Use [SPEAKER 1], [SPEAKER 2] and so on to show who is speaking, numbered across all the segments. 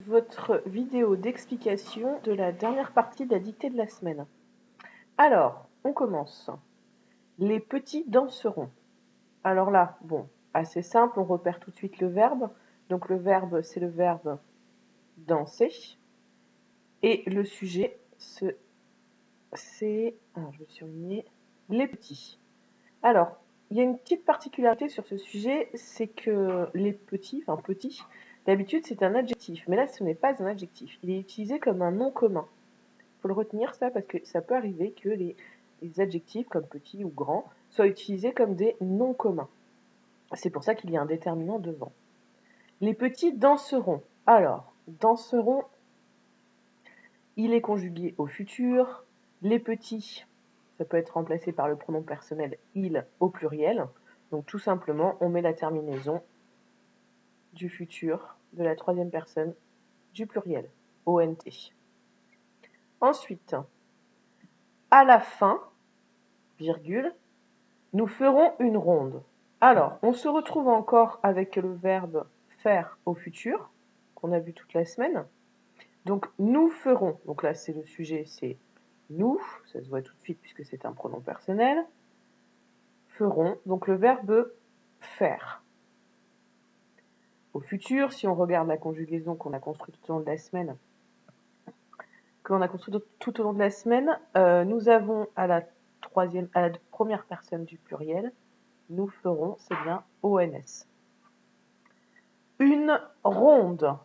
[SPEAKER 1] votre vidéo d'explication de la dernière partie de la dictée de la semaine. Alors, on commence. Les petits danseront. Alors là, bon, assez simple, on repère tout de suite le verbe. Donc le verbe, c'est le verbe danser. Et le sujet, c'est, alors je vais surligner, les petits. Alors, il y a une petite particularité sur ce sujet, c'est que les petits, d'habitude c'est un adjectif, mais là ce n'est pas un adjectif, il est utilisé comme un nom commun. Il faut le retenir ça parce que ça peut arriver que les adjectifs comme petit ou grand soient utilisés comme des noms communs. C'est pour ça qu'il y a un déterminant devant. Les petits danseront. Alors, danseront, il est conjugué au futur. Les petits, ça peut être remplacé par le pronom personnel il au pluriel. Donc tout simplement, on met la terminaison du futur de la troisième personne du pluriel, ONT. Ensuite, à la fin, virgule, nous ferons une ronde. Alors, on se retrouve encore avec le verbe faire au futur, qu'on a vu toute la semaine. Donc, nous ferons, donc là c'est le sujet, c'est nous, ça se voit tout de suite puisque c'est un pronom personnel. Feront, donc le verbe faire. Au futur, si on regarde la conjugaison qu'on a construite tout au long de la semaine, nous avons à la première personne du pluriel, nous ferons, c'est bien ONS. Une ronde.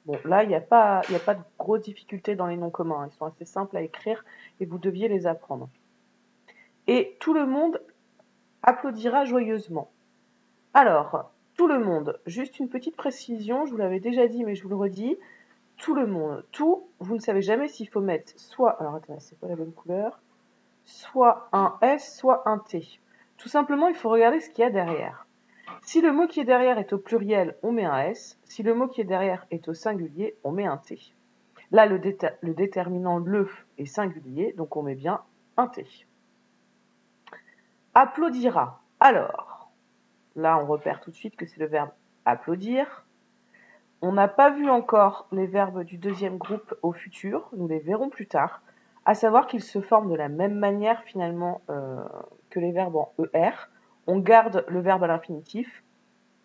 [SPEAKER 1] Bon, là, il n'y a pas de grosse difficulté dans les noms communs. Ils sont assez simples à écrire et vous deviez les apprendre. Et tout le monde applaudira joyeusement. Alors, tout le monde, juste une petite précision, je vous l'avais déjà dit, mais je vous le redis. Tout le monde, tout, vous ne savez jamais s'il faut mettre soit, alors attendez, c'est pas la bonne couleur, soit un S, soit un T. Tout simplement, il faut regarder ce qu'il y a derrière. Si le mot qui est derrière est au pluriel, on met un S. Si le mot qui est derrière est au singulier, on met un T. Là, le déterminant le est singulier, donc on met bien un T. Applaudira. Alors, là, on repère tout de suite que c'est le verbe applaudir. On n'a pas vu encore les verbes du deuxième groupe au futur, nous les verrons plus tard, à savoir qu'ils se forment de la même manière finalement que les verbes en ER. On garde le verbe à l'infinitif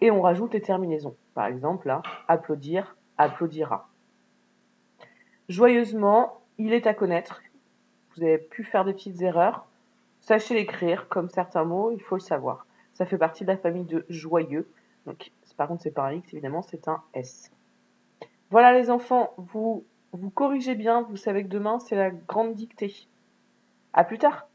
[SPEAKER 1] et on rajoute les terminaisons. Par exemple, là, applaudir, applaudira. Joyeusement, il est à connaître. Vous avez pu faire des petites erreurs. Sachez l'écrire, comme certains mots, il faut le savoir. Ça fait partie de la famille de joyeux. Donc, par contre, c'est pas un X, évidemment, c'est un S. Voilà les enfants, vous corrigez bien, vous savez que demain c'est la grande dictée. À plus tard.